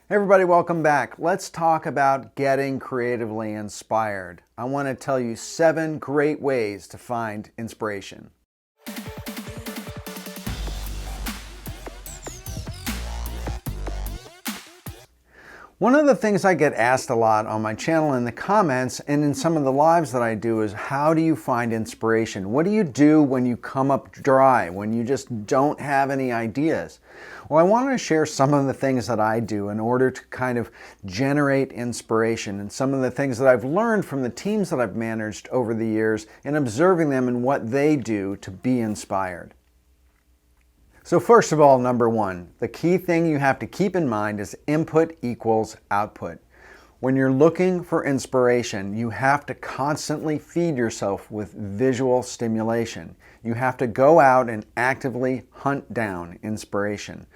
Hey everybody, welcome back. Let's talk about getting creatively inspired. I want to tell you 7 great ways to find inspiration. One of the things I get asked a lot on my channel in the comments and in some of the lives that I do is, how do you find inspiration? What do you do when you come up dry, when you just don't have any ideas? Well, I want to share some of the things that I do in order to kind of generate inspiration, and some of the things that I've learned from the teams that I've managed over the years and observing them and what they do to be inspired. So first of all, number 1, the key thing you have to keep in mind is input equals output. When you're looking for inspiration, you have to constantly feed yourself with visual stimulation. You have to go out and actively hunt down inspiration.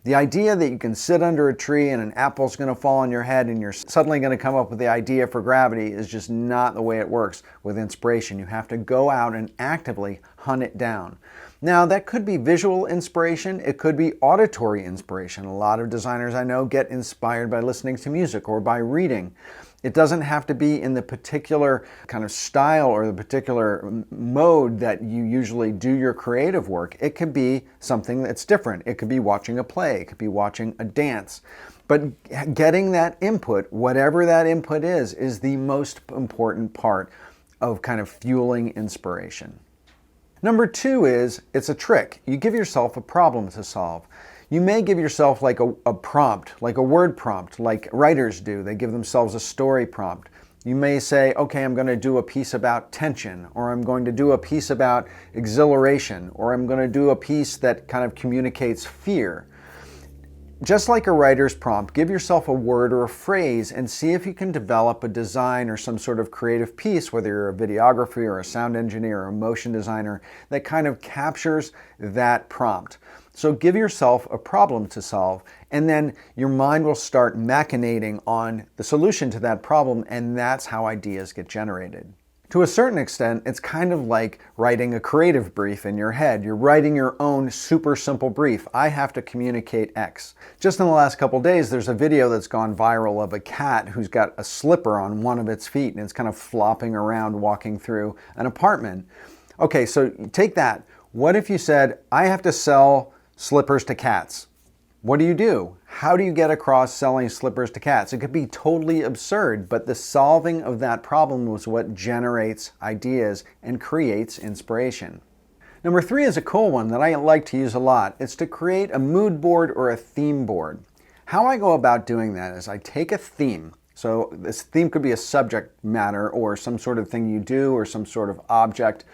The idea that you can sit under a tree and an apple's going to fall on your head and you're suddenly going to come up with the idea for gravity is just not the way it works with inspiration. You have to go out and actively hunt it down. Now, that could be visual inspiration. It could be auditory inspiration. A lot of designers I know get inspired by listening to music or by reading. It doesn't have to be in the particular kind of style or the particular mode that you usually do your creative work. It could be something that's different. It could be watching a play. It could be watching a dance. But getting that input, whatever that input is the most important part of kind of fueling inspiration. Number 2 is, it's a trick. You give yourself a problem to solve. You may give yourself like a prompt, like a word prompt, like writers do. They give themselves a story prompt. You may say, okay, I'm going to do a piece about tension, or I'm going to do a piece about exhilaration, or I'm going to do a piece that kind of communicates fear. Just like a writer's prompt, give yourself a word or a phrase and see if you can develop a design or some sort of creative piece, whether you're a videographer or a sound engineer or a motion designer, that kind of captures that prompt. So give yourself a problem to solve, and then your mind will start machinating on the solution to that problem, and that's how ideas get generated. To a certain extent, it's kind of like writing a creative brief in your head. You're writing your own super simple brief. I have to communicate X. Just in the last couple days, there's a video that's gone viral of a cat who's got a slipper on one of its feet, and it's kind of flopping around walking through an apartment. Okay, so take that. What if you said, I have to sell slippers to cats? What do? How do you get across selling slippers to cats? It could be totally absurd, but the solving of that problem was what generates ideas and creates inspiration. Number 3 is a cool one that I like to use a lot. It's to create a mood board or a theme board. How I go about doing that is I take a theme. So this theme could be a subject matter or some sort of thing you do or some sort of object.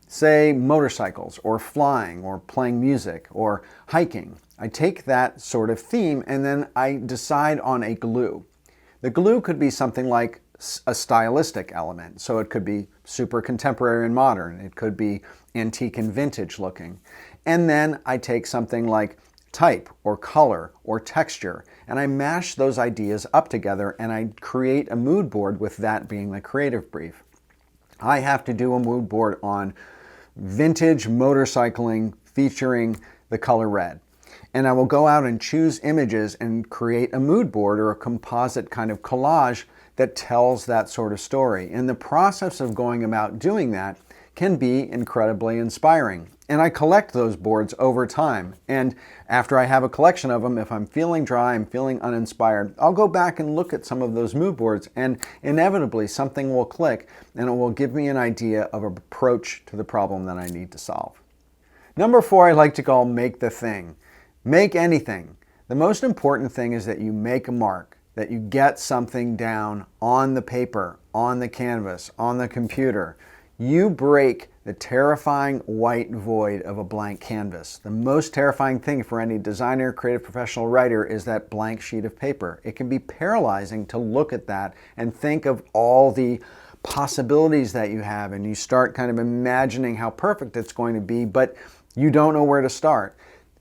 Say motorcycles or flying or playing music or hiking. I take that sort of theme and then I decide on a glue. The glue could be something like a stylistic element. So it could be super contemporary and modern. It could be antique and vintage looking. And then I take something like type or color or texture and I mash those ideas up together and I create a mood board with that being the creative brief. I have to do a mood board on vintage motorcycling featuring the color red. And I will go out and choose images and create a mood board or a composite kind of collage that tells that sort of story. And the process of going about doing that can be incredibly inspiring. And I collect those boards over time. And after I have a collection of them, if I'm feeling dry, I'm feeling uninspired, I'll go back and look at some of those mood boards and inevitably something will click and it will give me an idea of an approach to the problem that I need to solve. Number 4, I like to call make the thing. Make anything. The most important thing is that you make a mark, that you get something down on the paper, on the canvas, on the computer. You break the terrifying white void of a blank canvas. The most terrifying thing for any designer, creative professional, writer is that blank sheet of paper. It can be paralyzing to look at that and think of all the possibilities that you have, and you start kind of imagining how perfect it's going to be, but you don't know where to start.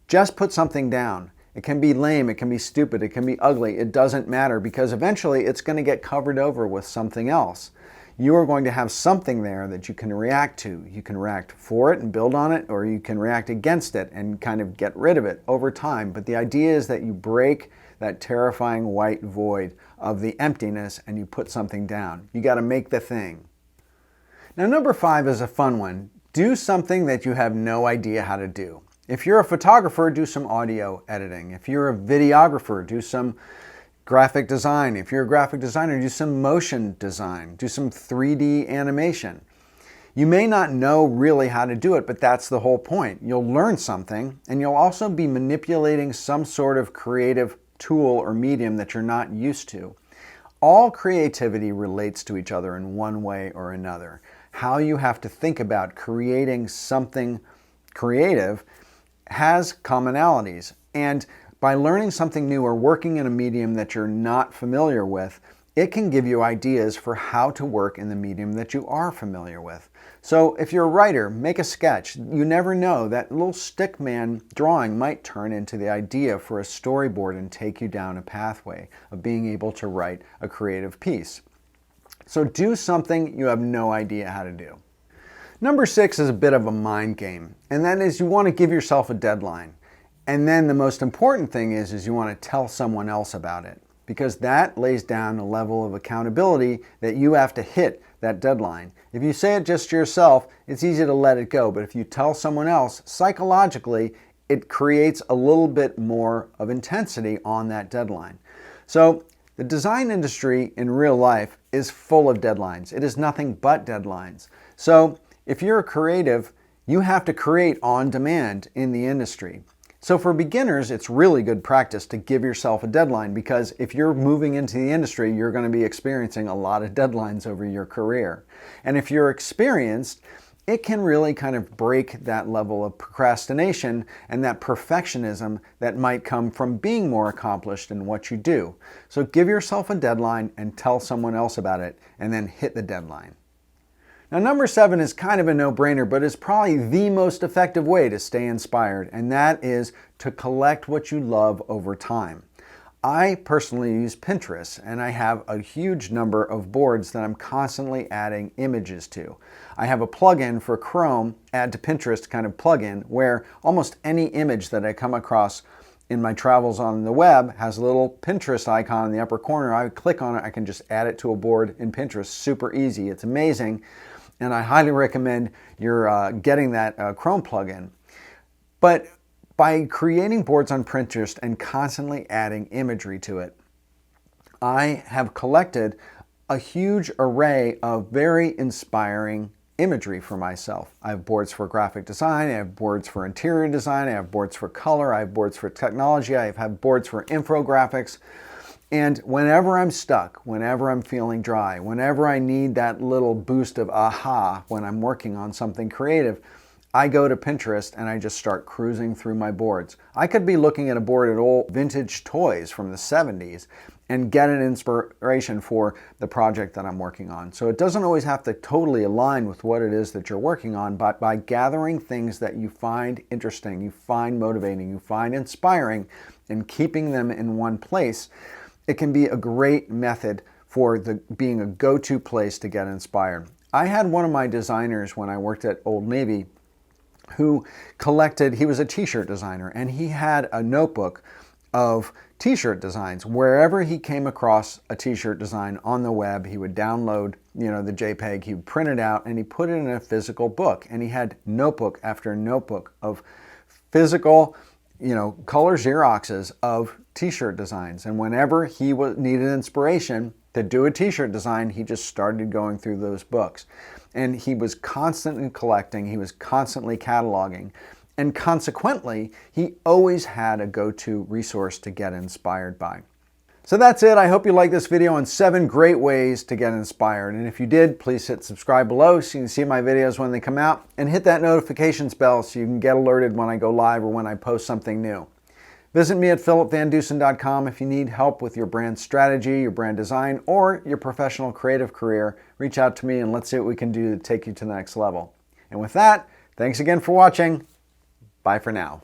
Just put something down. It can be lame, it can be stupid, it can be ugly. It doesn't matter because eventually it's going to get covered over with something else. you are going to have something there that you can react to. You can react for it and build on it, or you can react against it and kind of get rid of it over time. But the idea is that you break that terrifying white void of the emptiness and you put something down. You got to make the thing. Now, number 5 is a fun one. Do something that you have no idea how to do. If you're a photographer, do some audio editing. If you're a videographer, do some graphic design. If you're a graphic designer, do some motion design. Do some 3D animation. You may not know really how to do it, but that's the whole point. You'll learn something, and you'll also be manipulating some sort of creative tool or medium that you're not used to. All creativity relates to each other in one way or another. How you have to think about creating something creative has commonalities. And by learning something new or working in a medium that you're not familiar with, it can give you ideas for how to work in the medium that you are familiar with. So if you're a writer, make a sketch. You never know, that little stick man drawing might turn into the idea for a storyboard and take you down a pathway of being able to write a creative piece. So do something you have no idea how to do. Number 6 is a bit of a mind game, and that is you want to give yourself a deadline. And then the most important thing is you want to tell someone else about it, because that lays down a level of accountability that you have to hit that deadline. If you say it just to yourself, it's easy to let it go, but if you tell someone else, psychologically, it creates a little bit more of intensity on that deadline. So the design industry in real life is full of deadlines. It is nothing but deadlines. So if you're a creative, you have to create on demand in the industry. So for beginners, it's really good practice to give yourself a deadline, because if you're moving into the industry, you're going to be experiencing a lot of deadlines over your career. And if you're experienced, it can really kind of break that level of procrastination and that perfectionism that might come from being more accomplished in what you do. So give yourself a deadline and tell someone else about it, and then hit the deadline. Now, number 7 is kind of a no-brainer, but is probably the most effective way to stay inspired, and that is to collect what you love over time. I personally use Pinterest, and I have a huge number of boards that I'm constantly adding images to. I have a plugin for Chrome, Add to Pinterest kind of plugin, where almost any image that I come across in my travels on the web has a little Pinterest icon in the upper corner. I click on it, I can just add it to a board in Pinterest. Super easy. It's amazing. And I highly recommend you're getting that Chrome plugin. But by creating boards on Pinterest and constantly adding imagery to it, I have collected a huge array of very inspiring imagery for myself. I have boards for graphic design, I have boards for interior design, I have boards for color, I have boards for technology, I have boards for infographics. And whenever I'm stuck, whenever I'm feeling dry, whenever I need that little boost of aha when I'm working on something creative, I go to Pinterest and I just start cruising through my boards. I could be looking at a board at old vintage toys from the 70s and get an inspiration for the project that I'm working on. So it doesn't always have to totally align with what it is that you're working on, but by gathering things that you find interesting, you find motivating, you find inspiring, and keeping them in one place, it can be a great method for being a go-to place to get inspired. I had one of my designers when I worked at Old Navy who collected, he was a t-shirt designer, and he had a notebook of t-shirt designs. Wherever he came across a t-shirt design on the web, he would download, the JPEG, he would print it out, and he put it in a physical book. And he had notebook after notebook of physical, color Xeroxes of t-shirt designs. And whenever he needed inspiration to do a t-shirt design, he just started going through those books. And he was constantly collecting, he was constantly cataloging, and consequently, he always had a go-to resource to get inspired by. So that's it. I hope you liked this video on 7 great ways to get inspired. And if you did, please hit subscribe below so you can see my videos when they come out, and hit that notifications bell so you can get alerted when I go live or when I post something new. Visit me at philipvandusen.com if you need help with your brand strategy, your brand design, or your professional creative career. Reach out to me and let's see what we can do to take you to the next level. And with that, thanks again for watching. Bye for now.